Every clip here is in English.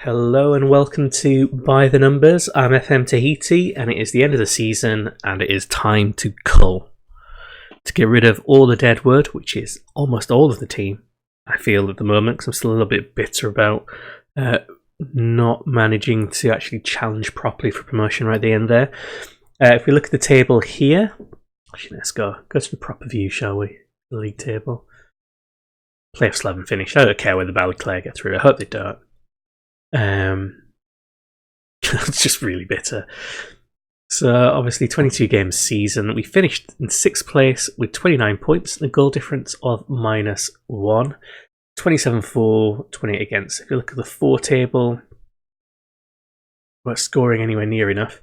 Hello and welcome to By the Numbers. I'm FM Tahiti and it is the end of the season and it is time to cull. To get rid of all the dead wood, which is almost all of the team, I feel at the moment, because I'm still a little bit bitter about not managing to actually challenge properly for promotion right at the end there. If we look at the table here, actually let's go to the proper view, shall we? The league table. Playoffs 11 finish. I don't care whether Ballyclare get through. I hope they don't. It's just really bitter. So obviously 22 games season. We finished in 6th place with 29 points and a goal difference of -1. 27 for, 28 against. If you look at the 4 table, we're not scoring anywhere near enough.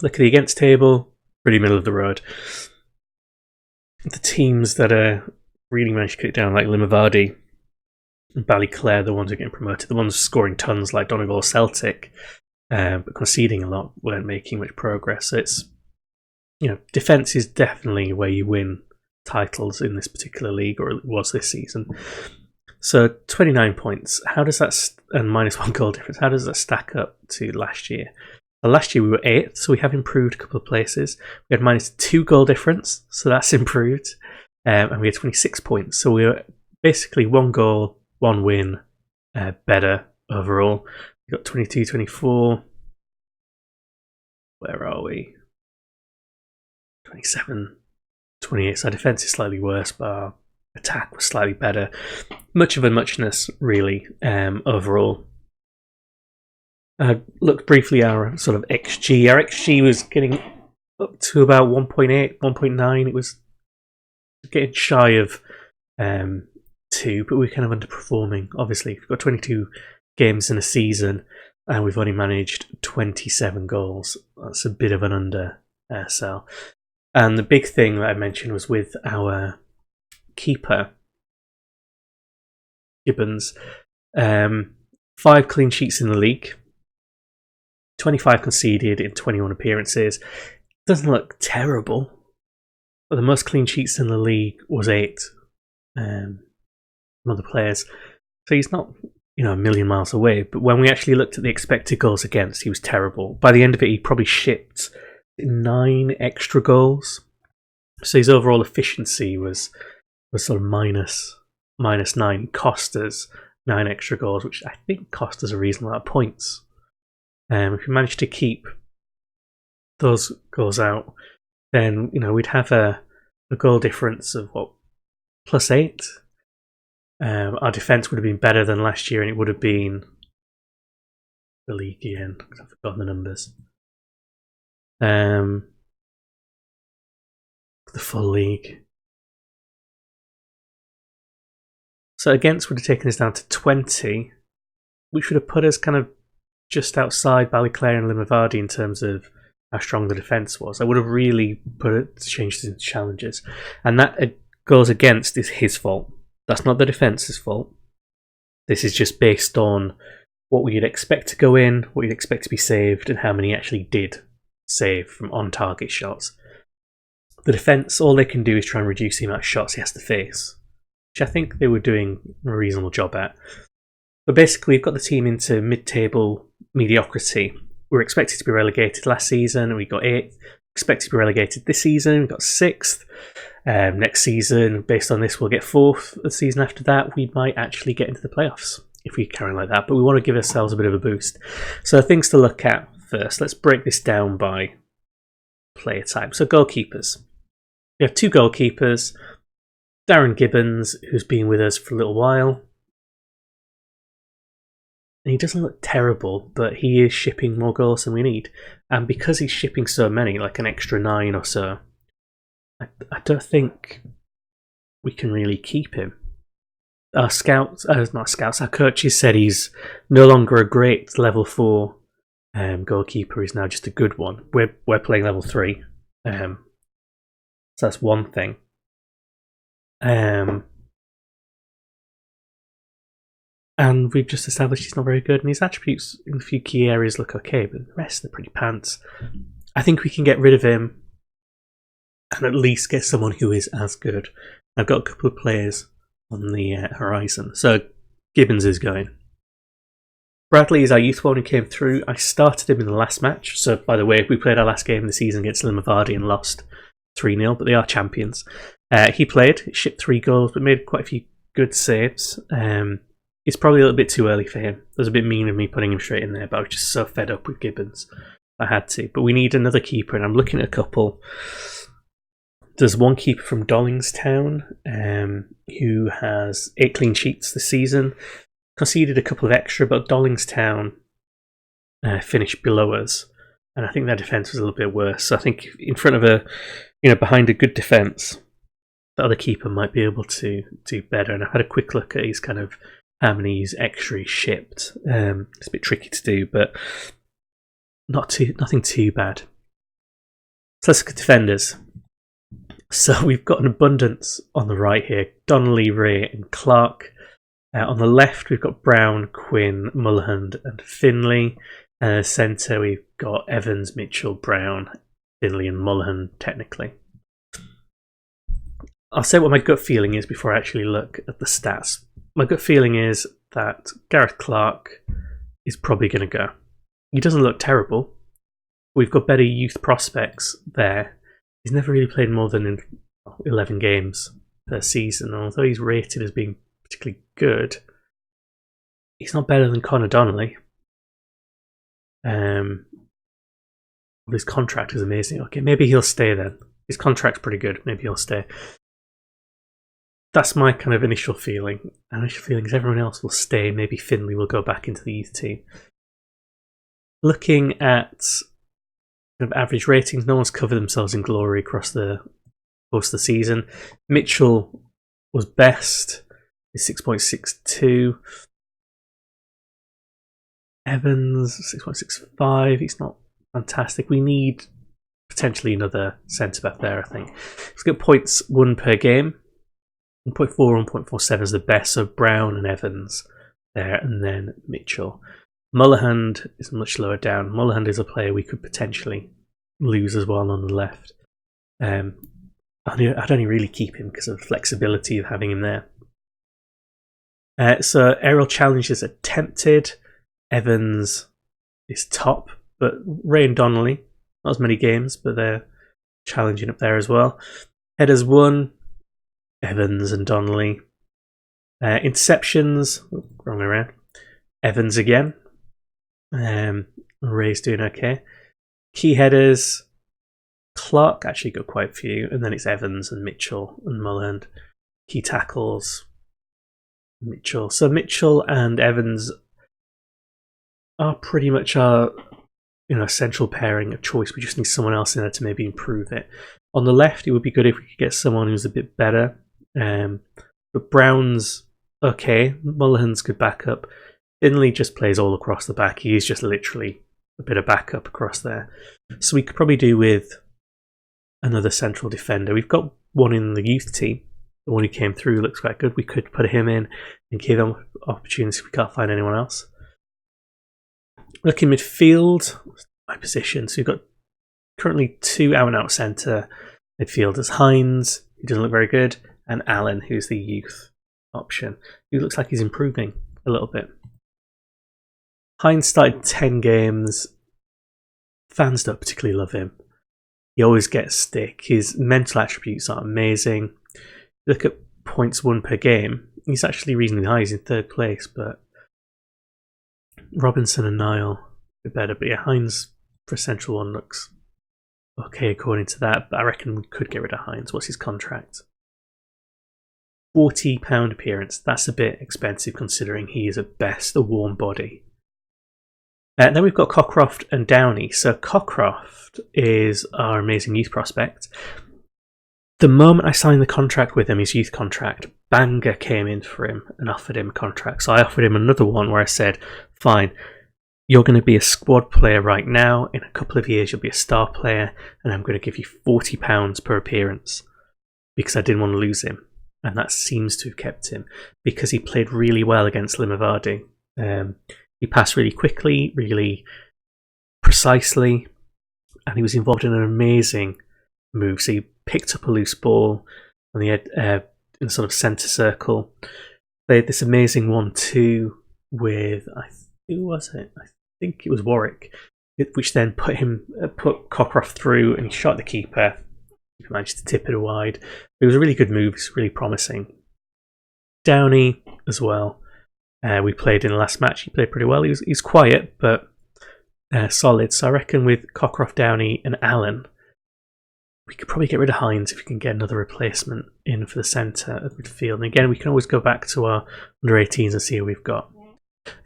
Look at the against table, pretty middle of the road. The teams that are really managed to cut it down, like Limavady and Ballyclare, the ones who are getting promoted, the ones scoring tons like Donegal Celtic, but conceding a lot, weren't making much progress. So it's, defence is definitely where you win titles in this particular league, or it was this season. So 29 points. How does that, and -1 goal difference, how does that stack up to last year? Well, last year we were 8th, so we have improved a couple of places. We had -2 goal difference, so that's improved. And we had 26 points, so we were basically 1 goal, 1 win, better overall. We got 22, 24. Where are we? 27, 28. So our defence is slightly worse, but our attack was slightly better. Much of a muchness, really, overall. I looked briefly at our sort of XG. Our XG was getting up to about 1.8, 1.9. It was getting shy of 2, but we're kind of underperforming. Obviously, we've got 22 games in a season and we've only managed 27 goals. That's a bit of an undersell. And the big thing that I mentioned was with our keeper, Gibbons. 5 clean sheets in the league, 25 conceded in 21 appearances. Doesn't look terrible, but the most clean sheets in the league was 8 from other players. So he's not, a million miles away. But when we actually looked at the expected goals against, he was terrible. By the end of it, he probably shipped 9 extra goals. So his overall efficiency was sort of -9. Cost us 9 extra goals, which I think cost us a reasonable amount of points. If we managed to keep those goals out, then we'd have a goal difference of +8. Our defence would have been better than last year, and it would have been the league again, because I've forgotten the numbers. The full league. So against would have taken us down to 20, which would have put us kind of just outside Ballyclare and Limavady in terms of how strong the defence was. I would have really changed into challenges. And that goes against is his fault. That's not the defence's fault. This is just based on what we'd expect to go in, what you'd expect to be saved, and how many actually did save from on-target shots. The defence, all they can do is try and reduce the amount of shots he has to face, which I think they were doing a reasonable job at. But basically, we've got the team into mid-table mediocrity. We were expected to be relegated last season, and we got 8th. Expected to be relegated this season, we got 6th. Next season, based on this, we'll get 4th. The season after that, we might actually get into the playoffs if we carry like that. But we want to give ourselves a bit of a boost. So things to look at first. Let's break this down by player type. So goalkeepers. We have 2 goalkeepers. Darren Gibbons, who's been with us for a little while. And he doesn't look terrible, but he is shipping more goals than we need. And because he's shipping so many, like an extra 9 or so, I don't think we can really keep him. Our our coaches said he's no longer a great level 4 goalkeeper. He's now just a good one. We're playing level 3. So that's one thing. And we've just established he's not very good, and his attributes in a few key areas look okay, but the rest are pretty pants. I think we can get rid of him and at least get someone who is as good. I've got a couple of players on the horizon. So Gibbons is going. Bradley is our youth one who came through. I started him in the last match. So, by the way, we played our last game of the season against Limavady and lost 3-0, but they are champions. He played, shipped 3 goals, but made quite a few good saves. It's probably a little bit too early for him. It was a bit mean of me putting him straight in there, but I was just so fed up with Gibbons. I had to. But we need another keeper, and I'm looking at a couple. There's one keeper from Dollingstown who has 8 clean sheets this season. Conceded a couple of extra, but Dollingstown finished below us, and I think their defence was a little bit worse. So I think in front of behind a good defence, the other keeper might be able to do better. And I've had a quick look at his kind of how many extra he's shipped. It's a bit tricky to do, but nothing too bad. So let's look at defenders. So we've got an abundance on the right here: Donnelly, Ray, and Clark. On the left, we've got Brown, Quinn, Mulholland, and Finlay. Centre, we've got Evans, Mitchell, Brown, Finlay, and Mulholland, technically. I'll say what my gut feeling is before I actually look at the stats. My gut feeling is that Gareth Clark is probably going to go. He doesn't look terrible. We've got better youth prospects there. He's never really played more than 11 games per season, although he's rated as being particularly good. He's not better than Connor Donnelly. His contract is amazing. Okay, maybe he'll stay then. His contract's pretty good. Maybe he'll stay. That's my kind of initial feeling. Initial feeling is everyone else will stay. Maybe Finlay will go back into the youth team. Looking at kind of average ratings, no one's covered themselves in glory across the course of the season. Mitchell was best. Is 6.62. Evans 6.65. He's not fantastic. We need potentially another centre back there, I think. Let's get points 1 per game. 1.4 and 1.47 is the best. So Brown and Evans there, and then Mitchell. Mulholland is much lower down. Mulholland is a player we could potentially lose as well on the left. I'd only really keep him because of the flexibility of having him there. So aerial challenges attempted. Evans is top, but Ray and Donnelly, not as many games, but they're challenging up there as well. Headers won, Evans and Donnelly. Interceptions, wrong way around. Evans again. Ray's doing okay. Key headers, Clark actually got quite a few, and then it's Evans and Mitchell and Mulholland. Key tackles, Mitchell. So Mitchell and Evans are pretty much our central pairing of choice. We just need someone else in there to maybe improve it. On the left, it would be good if we could get someone who's a bit better. But Brown's okay. Mulholland's good backup. Finlay just plays all across the back. He's just literally a bit of backup across there. So we could probably do with another central defender. We've got one in the youth team. The one who came through looks quite good. We could put him in and give him opportunities if we can't find anyone else. Looking midfield, my position. So we've got currently 2 out-and-out centre midfielders. Hines, who doesn't look very good, and Allen, who's the youth option, who looks like he's improving a little bit. Hines started 10 games. Fans don't particularly love him. He always gets stick. His mental attributes are amazing. Look at points 1 per game. He's actually reasonably high. He's in 3rd place, but Robinson and Niall are better. But yeah, Hines for a central one looks okay according to that. But I reckon we could get rid of Hines. What's his contract? £40 appearance. That's a bit expensive considering he is at best a warm body. Then we've got Cockcroft and Downey. So Cockcroft is our amazing youth prospect. The moment I signed the contract with him, his youth contract, Bangor came in for him and offered him a contract. So I offered him another one where I said, fine, you're going to be a squad player right now. In a couple of years, you'll be a star player, and I'm going to give you £40 per appearance because I didn't want to lose him. And that seems to have kept him because he played really well against Limavady. He passed really quickly, really precisely, and he was involved in an amazing move. So he picked up a loose ball on the in a sort of centre circle, played this amazing 1-2 with, I Who was it? I think it was Warwick, which then put Cockcroft through, and he shot the keeper. He managed to tip it wide. It was a really good move. It's really promising. Downey as well. We played in the last match. He played pretty well. He's quiet but solid. So I reckon with Cockcroft, Downey, and Allen, we could probably get rid of Hines if we can get another replacement in for the centre of midfield. And again, we can always go back to our under-18s and see who we've got.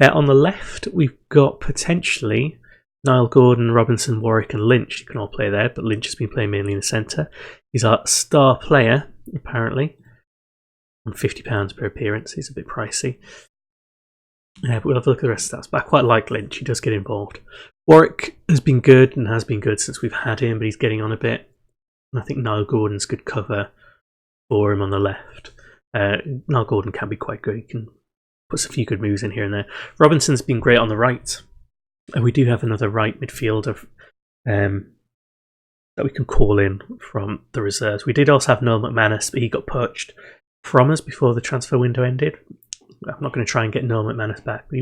On the left, we've got potentially Niall Gordon, Robinson, Warwick, and Lynch. You can all play there, but Lynch has been playing mainly in the centre. He's our star player, apparently, on £50 per appearance. He's a bit pricey. But we'll have a look at the rest of the stats. But I quite like Lynch. He does get involved. Warwick has been good and has been good since we've had him, but he's getting on a bit. And I think Niall Gordon's good cover for him on the left. Niall Gordon can be quite good. He can put a few good moves in here and there. Robinson's been great on the right. And we do have another right midfielder that we can call in from the reserves. We did also have Noel McManus, but he got poached from us before the transfer window ended. I'm not going to try and get Noel McManus back, but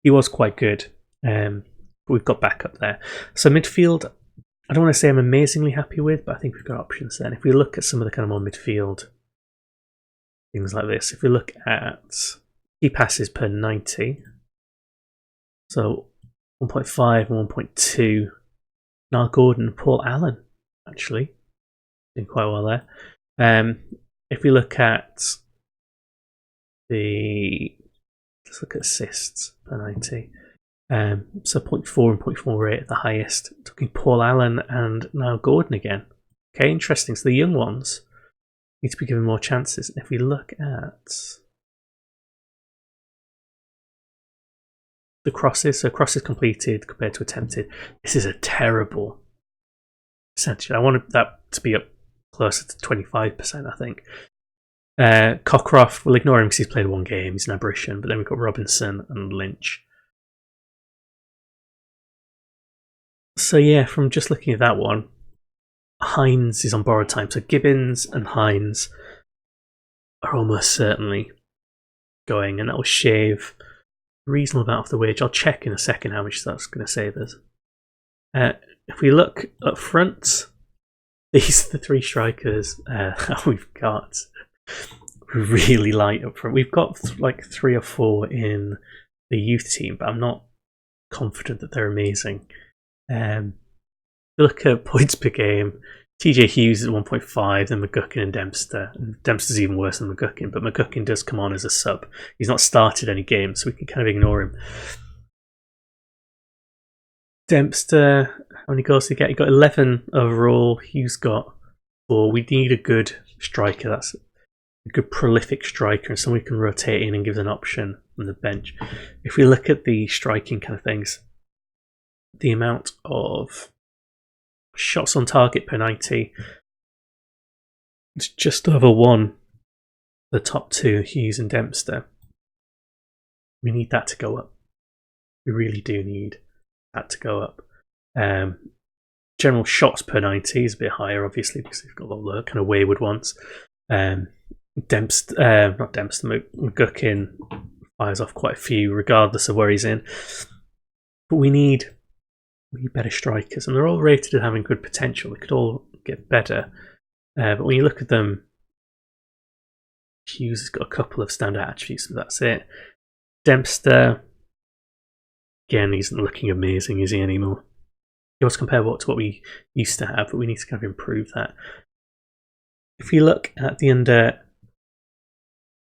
he was quite good. But we've got backup there. So midfield, I don't want to say I'm amazingly happy with, but I think we've got options then. If we look at some of the kind of more midfield things like this, if we look at key passes per 90, so 1.5 and 1.2, Niall Gordon and Paul Allen, actually, doing quite well there. If we look at let's look at assists per 90. So 0.4 and 0.48 at the highest. Talking Paul Allen and Niall Gordon again. Okay, interesting. So the young ones need to be given more chances. If we look at the crosses, so crosses completed compared to attempted, this is a terrible percentage. I wanted that to be up closer to 25%, I think. Cockcroft, we'll ignore him because he's played one game, he's an aberration, but then we've got Robinson and Lynch. So yeah, from just looking at that one, Hines is on borrowed time, so Gibbons and Hines are almost certainly going, and that will shave a reasonable amount off the wage. I'll check in a second how much that's going to save us. If we look up front, these are the three strikers we've got. Really light up front. We've got like 3 or 4 in the youth team, but I'm not confident that they're amazing. Look at points per game. TJ Hughes is 1.5, then McGuckin and Dempster. And Dempster's even worse than McGuckin, but McGuckin does come on as a sub. He's not started any games, so we can kind of ignore him. Dempster, how many goals did he get? He got 11 overall. Hughes got 4. We need a good striker. That's a good prolific striker and someone we can rotate in and give an option from the bench. If we look at the striking kind of things, the amount of shots on target per 90, it's just over 1. The top 2, Hughes and Dempster. We need that to go up. We really do need that to go up. General shots per 90 is a bit higher, obviously, because they've got a lot of kind of wayward ones. McGuckin fires off quite a few regardless of where he's in, but we need better strikers, and they're all rated as having good potential. They could all get better, but when you look at them, Hughes has got a couple of standout attributes, but that's it. Dempster, again, he's not looking amazing, is he, anymore? He was compared to what we used to have, but we need to kind of improve that. If you look at the under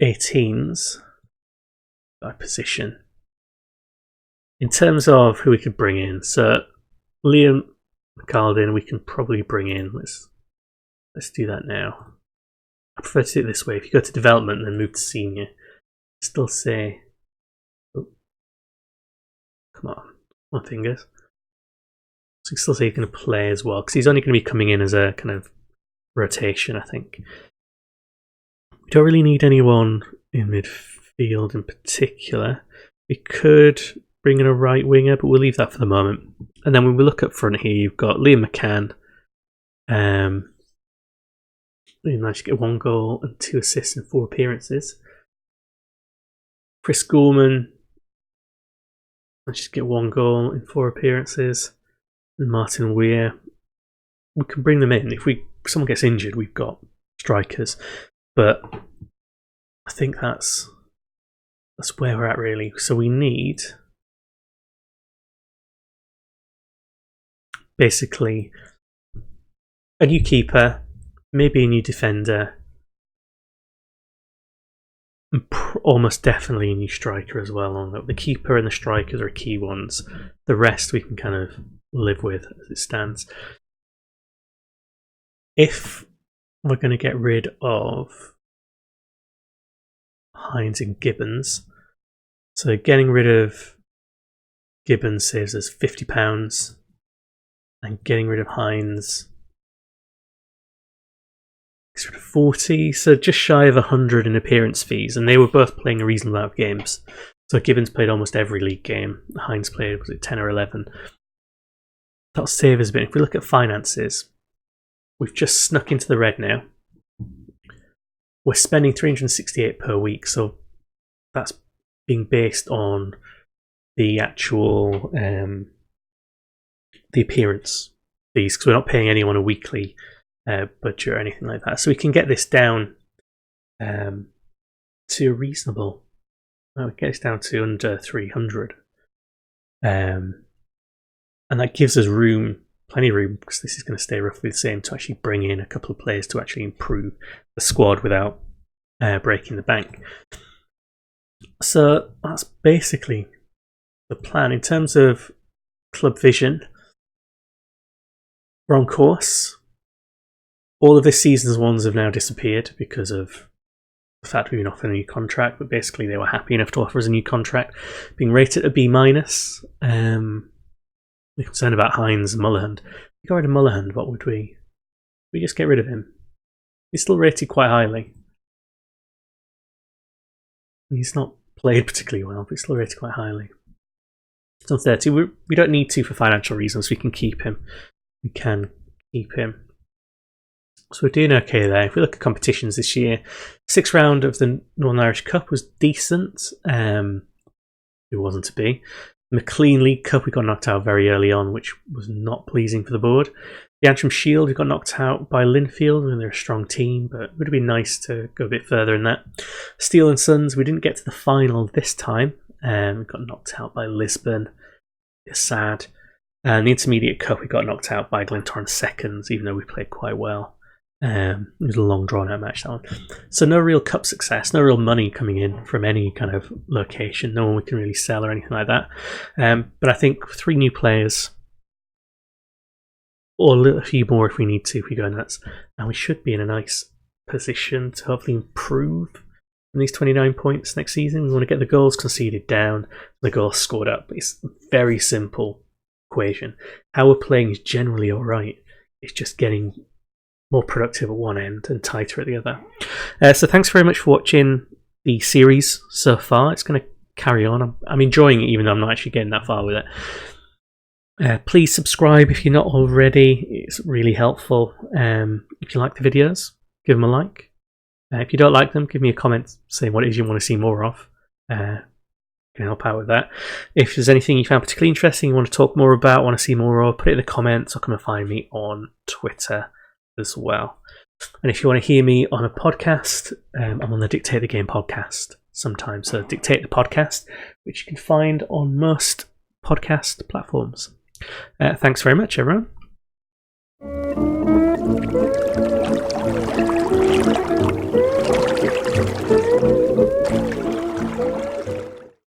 18s by position, in terms of who we could bring in, so Liam McCaldin we can probably bring in. Let's do that now. I prefer to do it this way. If you go to development and then move to senior, still say, oh, come on fingers. So you can still say you're going to play as well, because he's only going to be coming in as a kind of rotation, I think. We don't really need anyone in midfield in particular. We could bring in a right winger, but we'll leave that for the moment. And then when we look up front here, you've got Liam McCann. He managed to get 1 goal and 2 assists in 4 appearances. Chris Gorman Let's just get 1 goal in 4 appearances. And Martin Weir, we can bring them in. If someone gets injured, we've got strikers. But I think that's where we're at, really. So we need basically a new keeper, maybe a new defender, and almost definitely a new striker as well. The keeper and the strikers are key ones. The rest we can kind of live with as it stands. If we're going to get rid of Hines and Gibbons, so getting rid of Gibbons saves us £50, and getting rid of Hines gets rid of 40, so just shy of 100 in appearance fees, and they were both playing a reasonable amount of games. So Gibbons played almost every league game. Hines played, was it 10 or 11? That'll save us a bit. If we look at finances, we've just snuck into the red now. We're spending 368 per week, so that's being based on the actual the appearance fees, because we're not paying anyone a weekly budget or anything like that. So we can get this down to a reasonable. We get this down to under 300, and that gives us room. Plenty of room, because this is going to stay roughly the same, to actually bring in a couple of players to actually improve the squad without breaking the bank. So that's basically the plan. In terms of club vision, we're on course. All of this season's ones have now disappeared because of the fact we've been offered a new contract, but basically they were happy enough to offer us a new contract, being rated a B-. We're concerned about Hines and Mullahand. If we got rid of Mullahand, what would we? We just get rid of him. He's still rated quite highly. He's not played particularly well, but he's still rated quite highly. It's on 30. We don't need to for financial reasons. We can keep him. We can keep him. So we're doing okay there. If we look at competitions this year, 6th round of the Northern Irish Cup was decent. It wasn't to be. McLean League Cup, we got knocked out very early on, which was not pleasing for the board. The Antrim Shield, we got knocked out by Linfield, and they're a strong team, but it would have been nice to go a bit further in that. Steel and Sons, we didn't get to the final this time, and we got knocked out by Lisbon. It's sad. And the Intermediate Cup, we got knocked out by Glentoran Seconds, even though we played quite well. It was a long drawn out match, that one. So no real cup success, no real money coming in from any kind of location, no one we can really sell or anything like that. But I think 3 new players, or a few more if we need to, if we go nuts, and we should be in a nice position to hopefully improve from these 29 points next season. We want to get the goals conceded down, the goals scored up. It's a very simple equation. How we're playing is generally alright. It's just getting more productive at one end and tighter at the other. So thanks very much for watching the series so far. It's going to carry on. I'm enjoying it, even though I'm not actually getting that far with it. Please subscribe if you're not already. It's really helpful. If you like the videos, give them a like. If you don't like them, give me a comment saying what it is you want to see more of. Can help out with that. If there's anything you found particularly interesting, you want to talk more about, want to see more of, put it in the comments, or come and find me on Twitter as well. And if you want to hear me on a podcast, I'm on the Dictate the Game podcast sometimes. So Dictate the Podcast, which you can find on most podcast platforms. Thanks very much, everyone.